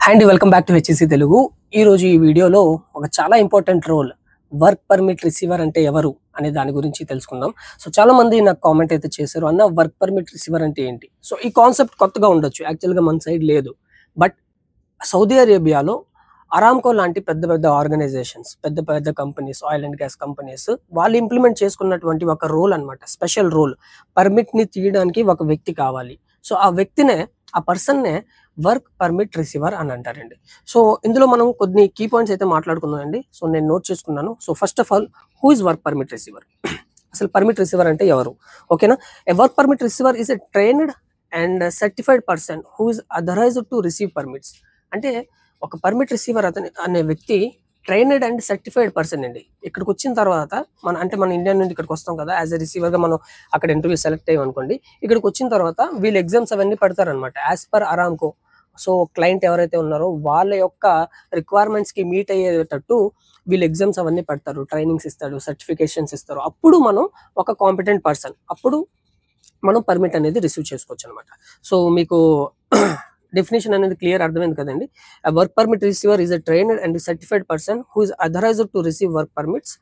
Hi అండి, welcome back to HAC Telugu. ఈ రోజు ఈ వీడియోలో ఒక చాలా important role, work permit receiver అంటే ఎవరు అనే దాని గురించి తెలుసుకుందాం. సో చాలా మంది నాకు కామెంట్ అయితే చేశారు, అన్న వర్క్ పర్మిట్ రిసీవర్ అంటే ఏంటి? సో ఈ కాన్సెప్ట్ కొత్తగా ఉండొచ్చు, యాక్చువల్గా మన సైడ్ లేదు. బట్ సౌదీ అరేబియాలో అరామ్కో లాంటి పెద్ద పెద్ద ఆర్గనైజేషన్స్, పెద్ద పెద్ద companies, oil and gas companies వాళ్ళు ఇంప్లిమెంట్ చేసుకున్నటువంటి ఒక రోల్ అన్నమాట, స్పెషల్ రోల్. పర్మిట్ ని తీయడానికి ఒక వ్యక్తి కావాలి. సో ఆ వ్యక్తినే, ఆ పర్సన్నే వర్క్ పర్మిట్ రిసీవర్ అని అంటారండి. సో ఇందులో మనం కొన్ని కీ పాయింట్స్ అయితే మాట్లాడుకుందాం అండి. సో నేను నోట్ చేసుకున్నాను. So first of all, who is work permit receiver? అసలు పర్మిట్ రిసీవర్ అంటే ఎవరు? ఓకేనా. A work permit receiver is a trained and certified person who is authorized to receive permits. అంటే ఒక పర్మిట్ రిసీవర్ అనే వ్యక్తి ట్రైనడ్ అండ్ సర్టిఫైడ్ పర్సన్ అండి. ఇక్కడికి వచ్చిన తర్వాత మన ఇండియా నుండి ఇక్కడికి వస్తాం కదా, యాజ్ ఎ రిసీవర్గా మనం అక్కడ ఇంటర్వ్యూ సెలెక్ట్ అయ్యాం అనుకోండి. ఇక్కడికి వచ్చిన తర్వాత వీళ్ళు ఎగ్జామ్స్ అవన్నీ పెడతారనమాట as per Aramco. So client ఎవరైతే ఉన్నారో వాళ్ళ యొక్క రిక్వైర్మెంట్స్ కి మీట్ అయ్యేటట్టు వీళ్ళు ఎగ్జామ్స్ అవన్నీ పెడతారు, ట్రైనింగ్స్ ఇస్తారు, సర్టిఫికేషన్స్ ఇస్తారు. అప్పుడు మనం ఒక కాంపిటెంట్ పర్సన్, అప్పుడు మనం పర్మిట్ అనేది రిసీవ్ చేసుకోవచ్చు అనమాట. సో మీకు డెఫినేషన్ అనేది క్లియర్ అర్థమైంది కదండి. Work permit receiver is a trained and certified person who is authorized to receive work permits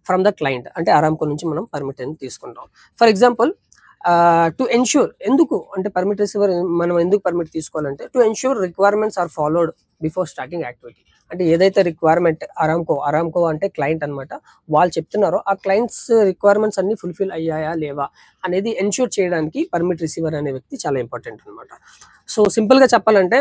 from the client. అంటే అరామ్కో నుంచి మనం పర్మిట్ అనేది తీసుకుంటాం. ఫర్ ఎగ్జాంపుల్, టు ఎన్ష్యూర్, ఎందుకు అంటే పర్మిట్ రిసీవర్ మనం ఎందుకు పర్మిట్ తీసుకోవాలంటే, to ensure requirements are followed before starting activity. అంటే ఏదైతే రిక్వైర్మెంట్ అరామ్కో అంటే క్లయింట్ అనమాట, వాళ్ళు చెప్తున్నారో ఆ క్లయింట్స్ రిక్వైర్మెంట్స్ అన్ని ఫుల్ఫిల్ అయ్యాయా లేవా అనేది ఎన్ష్యూర్ చేయడానికి పర్మిట్ రిసీవర్ అనే వ్యక్తి చాలా ఇంపార్టెంట్ అనమాట. సో సింపుల్ గా చెప్పాలంటే,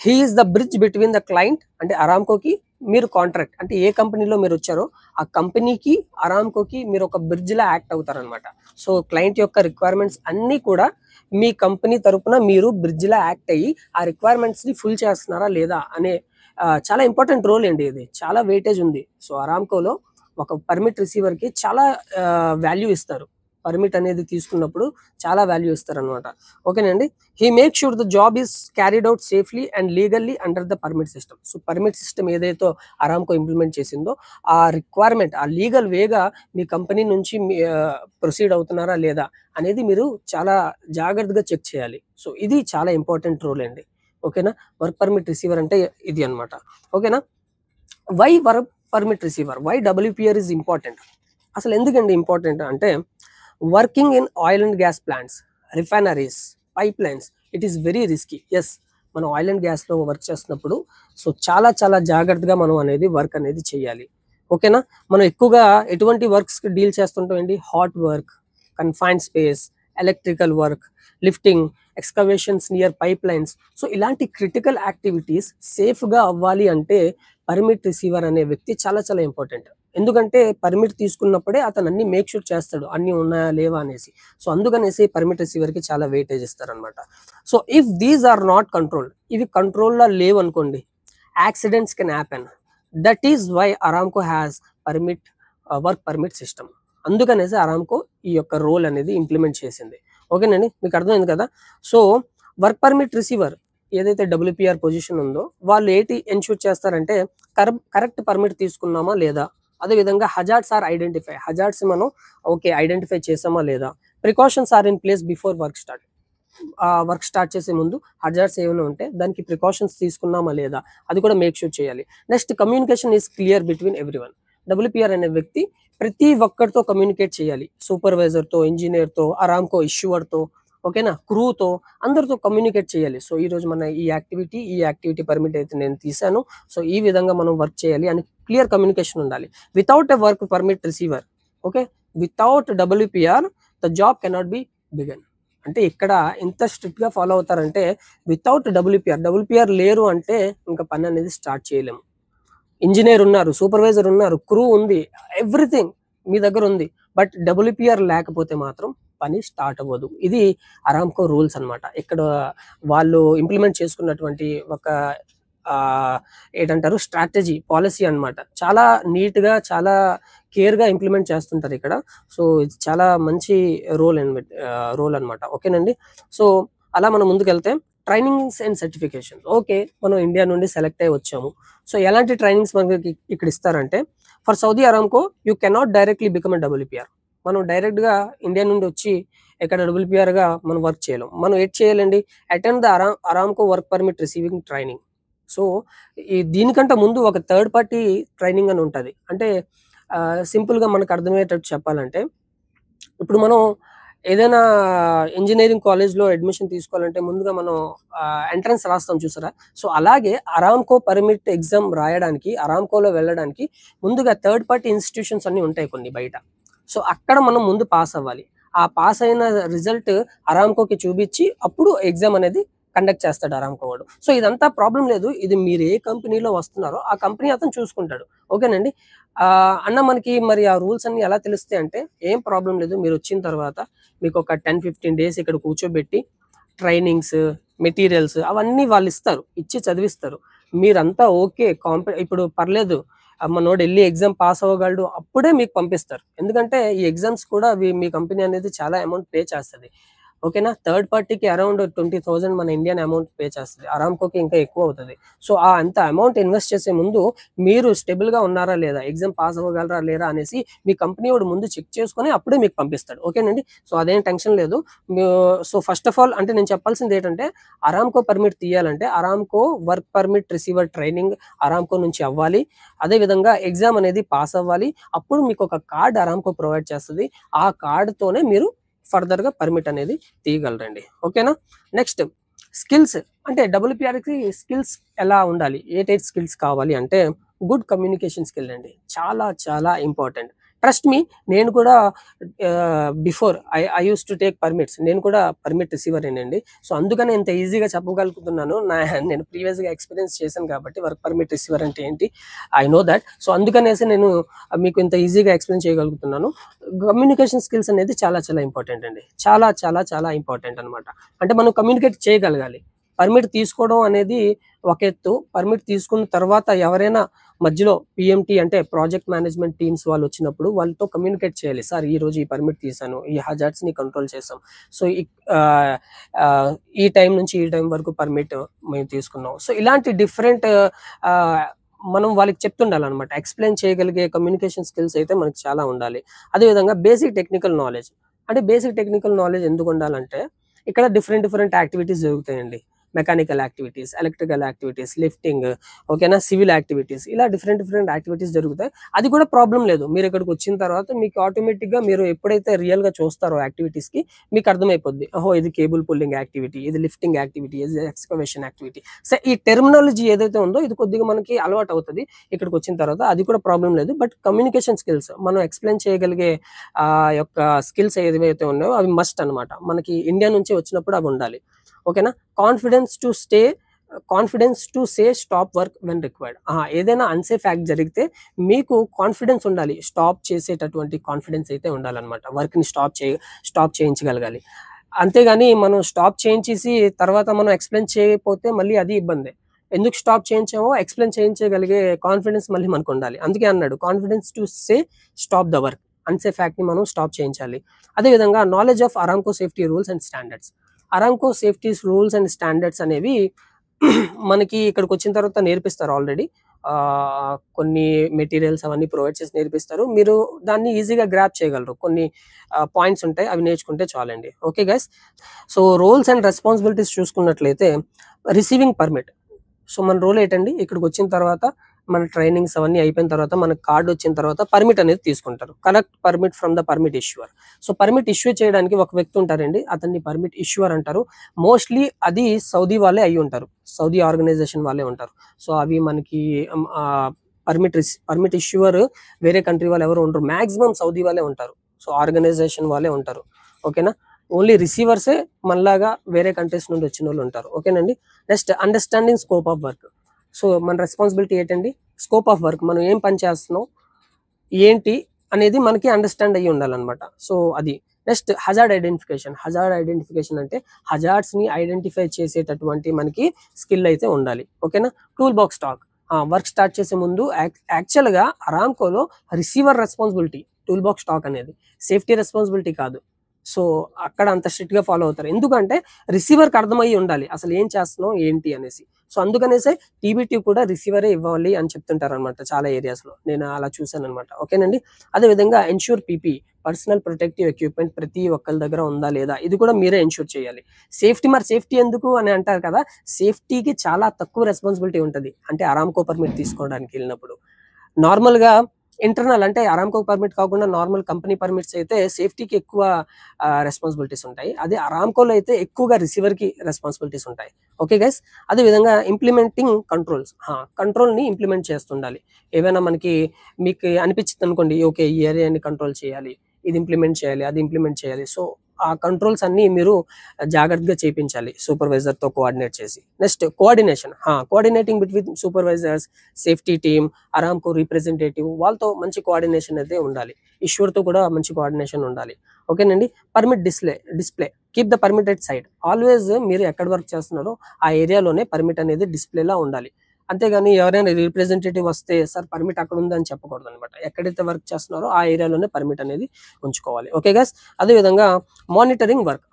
he is the bridge between the client అంటే అరామ్కోకి, మీరు కాంట్రాక్ట్ అంటే ఏ కంపెనీలో మీరు వచ్చారో ఆ కంపెనీకి అరామ్కోకి మీరు ఒక బ్రిడ్జ్ లా యాక్ట్ అవుతారనమాట. సో క్లయింట్ యొక్క రిక్వైర్మెంట్స్ అన్ని కూడా మీ కంపెనీ తరపున మీరు బ్రిడ్జ్ లా యాక్ట్ అయ్యి ఆ రిక్వైర్మెంట్స్ ని ఫుల్ చేస్తున్నారా లేదా అనే చాలా ఇంపార్టెంట్ రోల్ అండి. ఇది చాలా వెయిటేజ్ ఉంది. సో అరామ్కోలో ఒక పర్మిట్ రిసీవర్ కి చాలా వాల్యూ ఇస్తారు. పర్మిట్ అనేది తీసుకున్నప్పుడు చాలా వాల్యూ ఇస్తారు అనమాట. ఓకేనండి. He make sure the job is carried out safely and legally under the permit system. So permit system ఏదైతే అరామ్కో ఇంప్లిమెంట్ చేసిందో ఆ రిక్వైర్మెంట్, ఆ లీగల్ వేగా మీ కంపెనీ నుంచి ప్రొసీడ్ అవుతున్నారా లేదా అనేది మీరు చాలా జాగ్రత్తగా చెక్ చేయాలి. సో ఇది చాలా ఇంపార్టెంట్ రోల్ అండి. ఓకేనా. వర్క్ పర్మిట్ రిసీవర్ అంటే ఇది అనమాట. ఓకేనా. Why work permit receiver, why WPR is important? అసలు ఎందుకండి ఇంపార్టెంట్ అంటే, working in oil and gas plants, refineries, pipelines, it is very risky. Yes, మనం ఆయిల్ అండ్ గ్యాస్లో వర్క్ చేస్తున్నప్పుడు సో చాలా చాలా జాగ్రత్తగా మనం అనేది వర్క్ అనేది చేయాలి. ఓకేనా. మనం ఎక్కువగా ఎటువంటి వర్క్స్ డీల్ చేస్తుంటాం అండి? Hot work, confined space, electrical work, lifting, excavations near pipe lines. So ఇలాంటి క్రిటికల్ యాక్టివిటీస్ సేఫ్గా అవ్వాలి అంటే పర్మిట్ రిసీవర్ అనే వ్యక్తి చాలా చాలా ఇంపార్టెంట్. ఎందుకంటే పర్మిట్ తీసుకున్నప్పుడే అతను అన్ని మేక్ షూర్ చేస్తాడు, అన్ని ఉన్నాయా లేవా అనేసి. సో అందుకనేసి పర్మిట్ రిసీవర్ కి చాలా వెయిటేజ్ ఇస్తారనమాట. So if these are not control, ఇవి కంట్రోల్లో లేవు అనుకోండి, accidents can happen. That is why Aramco has permit work permit system. అందుకనేసి అరామ్కో ఈ యొక్క రోల్ అనేది ఇంప్లిమెంట్ చేసింది. ఓకేనండి, మీకు అర్థమైంది కదా. సో వర్క్ పర్మిట్ రిసీవర్ ఏదైతే డబ్ల్యూపీఆర్ పొజిషన్ ఉందో వాళ్ళు ఏంటి ఎన్ష్యూర్ చేస్తారంటే, కరెక్ట్ పర్మిట్ తీసుకున్నామా లేదా, అదేవిధంగా హజార్డ్స్ ఆర్ ఐడెంటిఫై, హజార్డ్స్ మనం ఓకే ఐడెంటిఫై చేసామా లేదా, precautions are in place before work start. Work start చేసే ముందు హజార్డ్స్ ఏమైనా ఉంటే దానికి ప్రికాషన్స్ తీసుకున్నామా లేదా అది కూడా మేక్ షూర్ చేయాలి. Next, communication is clear between everyone. డబ్ల్యూపీఆర్ అనే వ్యక్తి ప్రతి ఒక్కరితో కమ్యూనికేట్ చేయాలి. సూపర్వైజర్తో, ఇంజనీర్తో, అరామ్కో ఇష్యూవర్తో, ఓకేనా, క్రూతో, అందరితో కమ్యూనికేట్ చేయాలి. సో ఈ రోజు మన ఈ యాక్టివిటీ పర్మిట్ అయితే నేను తీసాను, సో ఈ విధంగా మనం వర్క్ చేయాలి అని క్లియర్ కమ్యూనికేషన్ ఉండాలి. Without a work permit receiver, okay, without WPR the job cannot be begun. అంటే ఇక్కడ ఎంత స్ట్రిక్ట్ గా ఫాలో అవుతారంటే, వితౌట్ డబ్ల్యూపీఆర్ లేరు అంటే ఇంకా పని అనేది స్టార్ట్ చేయలేము. ఇంజనీర్ ఉన్నారు, సూపర్వైజర్ ఉన్నారు, క్రూ ఉంది, ఎవ్రీథింగ్ మీ దగ్గర ఉంది, బట్ డబ్ల్యూపీఆర్ లేకపోతే మాత్రం పని స్టార్ట్ అవ్వదు. ఇది అరామ్కో రూల్స్ అనమాట. ఇక్కడ వాళ్ళు ఇంప్లిమెంట్ చేసుకున్నటువంటి ఒక ఏంటంటారు స్ట్రాటజీ, పాలసీ అనమాట. చాలా నీట్ గా, చాలా కేర్ గా ఇంప్లిమెంట్ చేస్తుంటారు ఇక్కడ. సో ఇది చాలా మంచి రోల్ అనమాట. ఓకేనండి. సో అలా మనం ముందుకెళ్తే, ట్రైనింగ్స్ అండ్ సర్టిఫికేషన్. ఓకే, మనం ఇండియా నుండి సెలెక్ట్ అయ్యి వచ్చాము. సో ఎలాంటి ట్రైనింగ్స్ మనకి ఇక్కడ ఇస్తారంటే, for Saudi Aramco you cannot directly become a డబ్ల్యూపీఆర్. మనం డైరెక్ట్ గా ఇండియా నుండి వచ్చి ఇక్కడ డబ్ల్యూపీఆర్ గా మనం వర్క్ చేయలేం. మనం ఏం చేయాలండి? Attend the Aramco work permit receiving training. So దీనికంటే ముందు ఒక థర్డ్ పార్టీ ట్రైనింగ్ అని ఉంటది. అంటే సింపుల్‌గా మనకు అర్థమయ్యేటట్టు చెప్పాలంటే, ఇప్పుడు మనం ఏదైనా ఇంజినీరింగ్ కాలేజ్‌లో అడ్మిషన్ తీసుకోవాలంటే ముందుగా మనం ఎంట్రన్స్ రాస్తాం చూసారా? సో అలాగే అరామ్‌కో పర్మిట్ ఎగ్జామ్ రాయడానికి, అరామ్‌కోలో వెళ్ళడానికి ముందుగా థర్డ్ పార్టీ ఇన్‌స్టిట్యూషన్స్ అన్నీ ఉంటాయి కొన్ని బయట. సో అక్కడ మనం ముందు పాస్ అవ్వాలి. ఆ పాస్ అయిన రిజల్ట్ అరామ్‌కోకి చూపించి అప్పుడు ఎగ్జామ్ అనేది కండక్ట్ చేస్తాడు అరామ్‌కో వాడు. సో ఇదంతా ప్రాబ్లమ్ లేదు. ఇది మీరు ఏ కంపెనీలో వస్తున్నారో ఆ కంపెనీ అతను చూసుకుంటాడు. ఓకేనండి. అన్న మనకి మరి ఆ రూల్స్ అన్నీ ఎలా తెలుస్తాయి అంటే, ఏం ప్రాబ్లమ్ లేదు. మీరొచ్చిన తర్వాత మీకొక 10, 15 డేస్ ఇక్కడ కూర్చోబెట్టి ట్రైనింగ్స్, మెటీరియల్స్ అవన్నీ వాళ్ళిస్తారు. ఇచ్చి చదివిస్తారు. మీరంతా ఓకే. ఇప్పుడు పర్లేదు మనోడు ఎళ్లి ఎగ్జామ్ పాస్ అవ్వగలడు. అప్పుడే మీకు పంపిస్తారు. ఎందుకంటే ఈ ఎగ్జామ్స్ కూడా మీ కంపెనీ అనేది చాలా అమౌంట్ పే చేస్తది. ఓకేనా? థర్డ్ పార్టీకి అరౌండ్ 20,000 మన ఇండియన్ అమౌంట్ పే చేస్తది. అరామ్‌కోకి ఇంకా ఎక్కువ అవుతది. సో అంత అమౌంట్ ఇన్వెస్ట్ చేసే ముందు మీరు స్టేబుల్‌గా ఉన్నారా లేదా? ఎగ్జామ్ పాస్ అవ్వగలరా లేరా అనేసి మీ కంపెనీ వాడు ముందు చెక్ చేసుకొని అప్పుడే మీకు పంపిస్తాడు. ఓకేనండి. సో అదేం టెన్షన్ లేదు. సో ఫస్ట్ ఆఫ్ ఆల్ అంటే నేను చెప్పాల్సిందేంటంటే, అరామ్‌కో పర్మిట్ తీయాలంటే Aramco work permit receiver training Aramco నుంచి అవ్వాలి. అదే విధంగా ఎగ్జామ్ అనేది పాస్ అవ్వాలి. అప్పుడు మీకొక కార్డ్ అరామ్‌కో ప్రొవైడ్ చేస్తది. ఆ కార్డ్‌తోనే మీరు ఫర్దర్‌గా పర్మిట్ అనేది తీయగలరండి. ఓకేనా? నెక్స్ట్ స్కిల్స్ అంటే డబ్ల్యూపీఆర్‌కి స్కిల్స్ ఎలా ఉండాలి? ఏ టైప్ స్కిల్స్ కావాలి అంటే గుడ్ కమ్యూనికేషన్ స్కిల్ అండి. చాలా చాలా ఇంపార్టెంట్. ట్రస్ట్ మీ, నేను కూడా before I used to take permits. నేను కూడా పర్మిట్ రిసీవరేనండి. సో అందుకనే ఇంత ఈజీగా చెప్పగలుగుతున్నాను. నేను ప్రీవియస్‌గా ఎక్స్‌పీరియన్స్ చేశాను కాబట్టి వర్క్ పర్మిట్ రిసీవర్ అంటే ఏంటి ఐ నో థట్. సో అందుకనేసి నేను మీకు ఇంత ఈజీగా ఎక్స్‌ప్లెయిన్ చేయగలుగుతున్నాను. కమ్యూనికేషన్ స్కిల్స్ అనేది చాలా చాలా ఇంపార్టెంట్ అండి. చాలా చాలా చాలా ఇంపార్టెంట్ అన్నమాట. అంటే మనం కమ్యూనికేట్ చేయగలగాలి. పర్మిట్ తీసుకోవడం అనేది ఒక ఎత్తు. పర్మిట్ తీసుకున్న తర్వాత ఎవరైనా మధ్యలో పీఎంటీ అంటే ప్రాజెక్ట్ మేనేజ్మెంట్ టీమ్స్ వాళ్ళొచ్చినప్పుడు వాళ్ళతో కమ్యూనికేట్ చేయాలి. సార్ ఈరోజు ఈ పర్మిట్ తీశాను. ఈ హజార్డ్స్‌ని కంట్రోల్ చేసాం. సో ఆహ్, ఈ టైం నుంచి ఈ టైం వరకు పర్మిట్ మేము తీసుకున్నాం. సో ఇలాంటి డిఫరెంట్ ఆహ్, మనం వాళ్ళకి చెప్తుండాలనమాట. ఎక్స్‌ప్లెయిన్ చేయగలిగే కమ్యూనికేషన్ స్కిల్స్ అయితే మనకు చాలా ఉండాలి. అదే విధంగా బేసిక్ టెక్నికల్ నాలెడ్జ్. అంటే బేసిక్ టెక్నికల్ నాలెడ్జ్ ఎందుకుండాలంటే, ఇక్కడ డిఫరెంట్ డిఫరెంట్ యాక్టివిటీస్ జరుగుతాయండి. Mechanical activities, electrical activities, lifting, ఓకేనా? సివిల్ యాక్టివిటీస్ ఇలా డిఫరెంట్ డిఫరెంట్ యాక్టివిటీస్ జరుగుతాయి. అది కూడా ప్రాబ్లమ్ లేదు. మీరిక్కడికొచ్చిన తర్వాత మీకు ఆటోమేటిక్‌గా మీరు ఎప్పుడైతే రియల్‌గా చూస్తారో యాక్టివిటీస్‌కి మీకు అర్థమైపోద్ది. ఓహో! ఇది కేబుల్ పుల్లింగ్ యాక్టివిటీ, ఇది లిఫ్టింగ్ యాక్టివిటీ, ఇది ఎక్స్‌కవేషన్ యాక్టివిటీ. సో ఈ టెర్మినాలజీ ఏదైతే ఉందో ఇది కొద్దిగా మనకి అలవాటవుతది. ఇక్కడికొచ్చిన తర్వాత అది కూడా ప్రాబ్లమ్ లేదు. బట్ కమ్యూనికేషన్ స్కిల్స్ మనం ఎక్స్‌ప్లెయిన్ చేయగలిగే యొక్క స్కిల్స్ ఏవైతే ఉన్నాయో అవి మస్ట్ అన్నమాట. మనకి ఇండియా నుంచి వచ్చినప్పుడు అవి ఉండాలి. ఓకేనా? Confidence to say stop work when required. ఏదైనా అన్‌సేఫ్ యాక్ట్ జరిగితే మీకు కాన్ఫిడెన్స్ ఉండాలి. స్టాప్ చేసేటటువంటి కాన్ఫిడెన్స్ అయితే ఉండాలన్నమాట. వర్క్‌ని స్టాప్ చేయించగలగాలి. అంతేగాని మనం స్టాప్ చేయించేసి తర్వాత మనం ఎక్స్‌ప్లెయిన్ చేయకపోతే మళ్ళీ అది ఇబ్బందే. ఎందుకు స్టాప్ చేయించామో ఎక్స్‌ప్లెయిన్ చేయించగలిగే కాన్ఫిడెన్స్ మళ్ళీ మనకుండాలి. అందుకే అన్నాడు confidence to say stop the work. Unsafe యాక్ట్‌ని మనం స్టాప్ చేయించాలి. అదే విధంగా knowledge of Aramco safety rules and standards. Aramco safeties rules and standards అనేవి మనకి ఇక్కడికొచ్చిన తర్వాత నేర్పిస్తారు ఆల్రెడీ. కొన్ని మెటీరియల్స్ అవన్నీ ప్రొవైడ్ చేసి నేర్పిస్తారు. మీరు దాన్ని ఈజీగా గ్రాబ్ చేయగలరు. కొన్ని పాయింట్స్ ఉంటాయి. అవి నేర్చుకుంటే చాలండి. Okay guys. So roles and responsibilities చూసుకున్నట్లయితే రిసీవింగ్ పర్మిట్. సో మన రోల్ ఏంటండి? ఇక్కడికొచ్చిన తర్వాత మన ట్రైనింగ్స్ అవన్నీ అయిపోయిన తర్వాత మనకు కార్డ్ వచ్చిన తర్వాత పర్మిట్ అనేది తీసుకుంటారు. Collect permit from the permit issuer. So permit issue చేయడానికి ఒక వ్యక్తి ఉంటారండి. అతన్ని పర్మిట్ ఇష్యూవర్ అంటారు. మోస్ట్‌లీ అది సౌదీ వాళ్ళే అయ్యుంటారు. సౌదీ ఆర్గనైజేషన్ వాళ్ళే ఉంటారు. సో అవి మనకి పర్మిట్ ఇష్యూవర్ వేరే కంట్రీ వాళ్ళు ఎవరు ఉండరు. మాక్సిమం సౌదీ వాళ్ళే ఉంటారు. సో ఆర్గనైజేషన్ వాళ్ళే ఉంటారు. ఓకేనా? ఓన్లీ రిసీవర్సే మనలాగా వేరే కంట్రీస్ నుండి వచ్చినోళ్ళు ఉంటారు. ఓకేనండి. Next understanding scope of work. So మన రెస్పాన్సిబిలిటీ ఏంటండి? Scope of work. మనం ఏం పని చేస్తున్నాం? ఏంటి? అనేది మనకి అండర్‌స్టాండ్ అయ్యి ఉండాలన్నమాట. సో అది. Next hazard identification. Hazard identification అంటే హజార్డ్స్‌ని ఐడెంటిఫై చేసేటటువంటి మనకి స్కిల్ అయితే ఉండాలి. ఓకేనా? Tool box talk. Work start చేసే ముందు యాక్చువల్‌గా అరామ్‌కోలో receiver responsibility tool box talk అనేది. సేఫ్టీ రెస్పాన్సిబిలిటీ కాదు. సో అక్కడ అంత స్ట్రిక్ట్ గా ఫాలో అవుతారు. ఎందుకంటే రిసీవర్ కి అర్థమయ్యి ఉండాలి అసలు ఏం చేస్తున్నాం ఏంటి అనేసి. సో అందుకనేసే టీబీటీ కూడా రిసీవరే ఇవ్వాలి అని చెప్తుంటారు అనమాట చాలా ఏరియాస్ లో. నేను అలా చూసాను అనమాట. ఓకేనండి. అదే విధంగా ensure PP personal protective equipment ప్రతి ఒక్కరి దగ్గర ఉందా లేదా ఇది కూడా మీరే ఎన్ష్యూర్ చేయాలి. సేఫ్టీ ఎందుకు అని అంటారు కదా, సేఫ్టీకి చాలా తక్కువ రెస్పాన్సిబిలిటీ ఉంటుంది. అంటే అరామ్కో పర్మిట్ తీసుకోవడానికి వెళ్ళినప్పుడు నార్మల్ గా ఇంటర్నల్ అంటే అరామ్కో పర్మిట్ కాకుండా నార్మల్ కంపెనీ పర్మిట్స్ అయితే సేఫ్టీకి ఎక్కువ రెస్పాన్సిబిలిటీస్ ఉంటాయి. అదే అరామ్కోలో అయితే ఎక్కువగా రిసీవర్ కి రెస్పాన్సిబిలిటీస్ ఉంటాయి. Okay guys. అదే విధంగా ఇంప్లిమెంటింగ్ కంట్రోల్స్, కంట్రోల్ ని ఇంప్లిమెంట్ చేస్తుండాలి. ఏవైనా మనకి మీకు అనిపించింది అనుకోండి, ఓకే ఈ ఏరియాని కంట్రోల్ చేయాలి, ఇది ఇంప్లిమెంట్ చేయాలి, అది ఇంప్లిమెంట్ చేయాలి. సో ఆ కంట్రోల్స్ అన్ని మీరు జాగ్రత్తగా చేయించాలి సూపర్వైజర్ తో కోఆర్డినేట్ చేసి. Next coordination, coordinating between supervisors, safety team, Aramco representative వాళ్ళతో మంచి కోఆర్డినేషన్ అయితే ఉండాలి. ఇష్యూర్ తో కూడా మంచి కోఆర్డినేషన్ ఉండాలి. ఓకేనండి. Permit display keep the permit at side. Always మీరు ఎక్కడ వర్క్ చేస్తున్నారో ఆ ఏరియాలోనే పర్మిట్ అనేది డిస్ప్లేలా ఉండాలి. అంతేగాని ఎవరైనా రిప్రజెంటేటివ్ వస్తే సార్ పర్మిట్ అక్కడ ఉందని చెప్పకూడదు అనమాట. ఎక్కడైతే వర్క్ చేస్తున్నారో ఆ ఏరియాలోనే పర్మిట్ అనేది ఉంచుకోవాలి. Okay guys. అదే విధంగా మానిటరింగ్ వర్క్,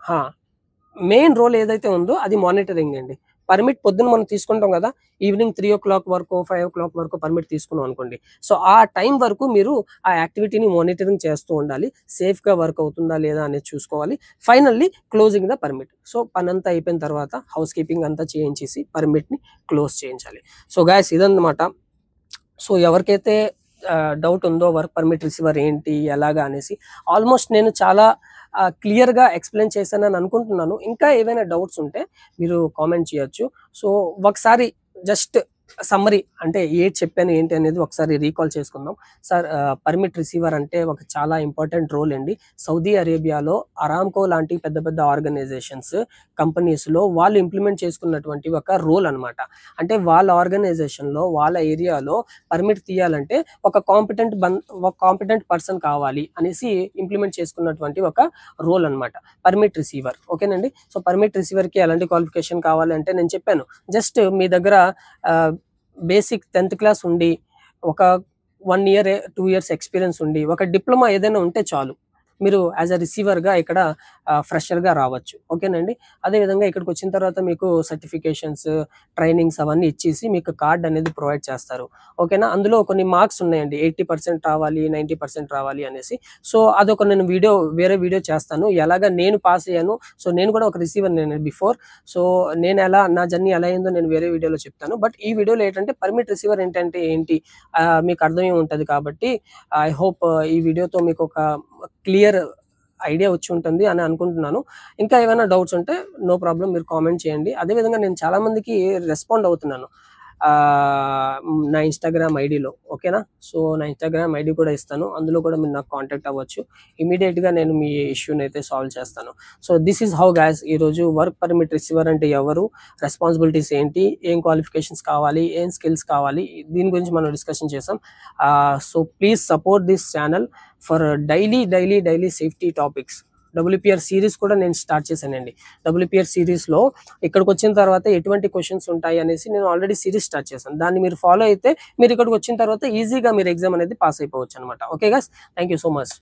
మెయిన్ రోల్ ఏదైతే ఉందో అది మానిటరింగ్ అండి. పర్మిట్ పొద్దున్న మనం తీసుకుంటాం కదా, ఈవినింగ్ 3 o'clock వరకు 5 o'clock వరకు పర్మిట్ తీసుకున్నాం అనుకోండి. సో ఆ టైం వరకు మీరు ఆ యాక్టివిటీని మానిటరింగ్ చేస్తూ ఉండాలి. సేఫ్ గా వర్క్ అవుతుందా లేదా అనేది చూసుకోవాలి. Finally closing the permit. So పని అంతా అయిపోయిన తర్వాత హౌస్ కీపింగ్ అంతా చేయించేసి పర్మిట్ ని క్లోజ్ చేయించాలి. సో గైస్ ఇదన్నమాట. సో ఎవరికైతే డౌట్ ఉందో వర్క్ పర్మిట్ రిసీవర్ ఏంటి ఎలాగా అనేసి ఆల్మోస్ట్ నేను చాలా క్లియర్ గా ఎక్స్ప్లెయిన్ చేశానని అనుకుంటున్నాను. ఇంకా ఏవైనా డౌట్స్ ఉంటే మీరు కామెంట్ చేయొచ్చు. సో ఒకసారి జస్ట్ సమ్మరీ అంటే ఏది చెప్పాను ఏంటి అనేది ఒకసారి రీకాల్ చేసుకుందాం. సార్ పర్మిట్ రిసీవర్ అంటే ఒక చాలా ఇంపార్టెంట్ రోల్ అండి. సౌదీ అరేబియాలో అరామ్కో లాంటి పెద్ద పెద్ద ఆర్గనైజేషన్స్ కంపెనీస్ లో వాళ్ళు ఇంప్లిమెంట్ చేసుకున్నటువంటి ఒక రోల్ అన్నమాట. అంటే వాళ్ళ ఆర్గనైజేషన్ లో వాళ్ళ ఏరియాలో పర్మిట్ తీయాలంటే ఒక కాంపిటెంట్ పర్సన్ కావాలి అనేసి ఇంప్లిమెంట్ చేసుకున్నటువంటి ఒక రోల్ అన్నమాట పర్మిట్ రిసీవర్. ఓకేనండి. సో పర్మిట్ రిసీవర్ కి ఎలాంటి క్వాలిఫికేషన్ కావాలి అంటే నేను చెప్పాను, జస్ట్ మీ దగ్గర బేసిక్ 10th క్లాస్ ఉండి ఒక 1 year 2 years ఎక్స్పీరియన్స్ ఉండి ఒక డిప్లొమా ఏదైనా ఉంటే చాలు, మీరు యాజ్ అ రిసీవర్ గా ఇక్కడ ఫ్రెషర్ గా రావచ్చు. ఓకేనండి. అదే విధంగా ఇక్కడికి వచ్చిన తర్వాత మీకు సర్టిఫికేషన్స్ ట్రైనింగ్స్ అవన్నీ ఇచ్చేసి మీకు కార్డ్ అనేది ప్రొవైడ్ చేస్తారు. ఓకేనా. అందులో కొన్ని మార్క్స్ ఉన్నాయండి, 80% రావాలి 90% రావాలి అనేసి. సో అదొక నేను వేరే వీడియో చేస్తాను ఎలాగా నేను పాస్ అయ్యాను. సో నేను కూడా ఒక రిసీవర్ నేను బిఫోర్. సో నేను ఎలా నా జర్నీ ఎలా అయిందో నేను వేరే వీడియోలో చెప్తాను. బట్ ఈ వీడియోలో ఏంటంటే పర్మిట్ రిసీవర్ ఏంటంటే ఏంటి మీకు అర్థమై ఉంటది కాబట్టి ఐ హోప్ ఈ వీడియోతో మీకు ఒక క్లియర్ ఐడియా వచ్చి ఉంటుంది అని అనుకుంటున్నాను. ఇంకా ఏమైనా డౌట్స్ ఉంటే నో ప్రాబ్లం మీరు కామెంట్ చేయండి. అదే విధంగా నేను చాలా మందికి రెస్పాండ్ అవుతున్నాను నా ఇన్స్టాగ్రామ్ ఐడిలో. ఓకేనా. సో నా ఇన్స్టాగ్రామ్ ఐడి కూడా ఇస్తాను, అందులో కూడా మీరు నాకు కాంటాక్ట్ అవ్వచ్చు. ఇమీడియట్ గా నేను మీ ఇష్యూని అయితే సాల్వ్ చేస్తాను. So this is how guys ఈరోజు వర్క్ పర్మిట్ రిసీవర్ అంటే ఎవరు, రెస్పాన్సిబిలిటీస్ ఏంటి, ఏం క్వాలిఫికేషన్స్ కావాలి, ఏం స్కిల్స్ కావాలి, దీని గురించి మనం డిస్కషన్ చేసాం. So please support this channel for daily safety topics. WPR series కూడా నేను స్టార్ట్ చేశానండి. WPR సిరీస్ లో ఇక్కడికి వచ్చిన తర్వాత ఎటువంటి క్వశ్చన్స్ ఉంటాయి అనేసి నేను ఆల్రెడీ సిరీస్ స్టార్ట్ చేశాను. దాన్ని మీరు ఫాలో అయితే మీరు ఇక్కడికి వచ్చిన తర్వాత ఈజీగా మీరు ఎగ్జామ్ అనేది పాస్ అయిపోవచ్చు అనమాట. Okay guys, thank you so much.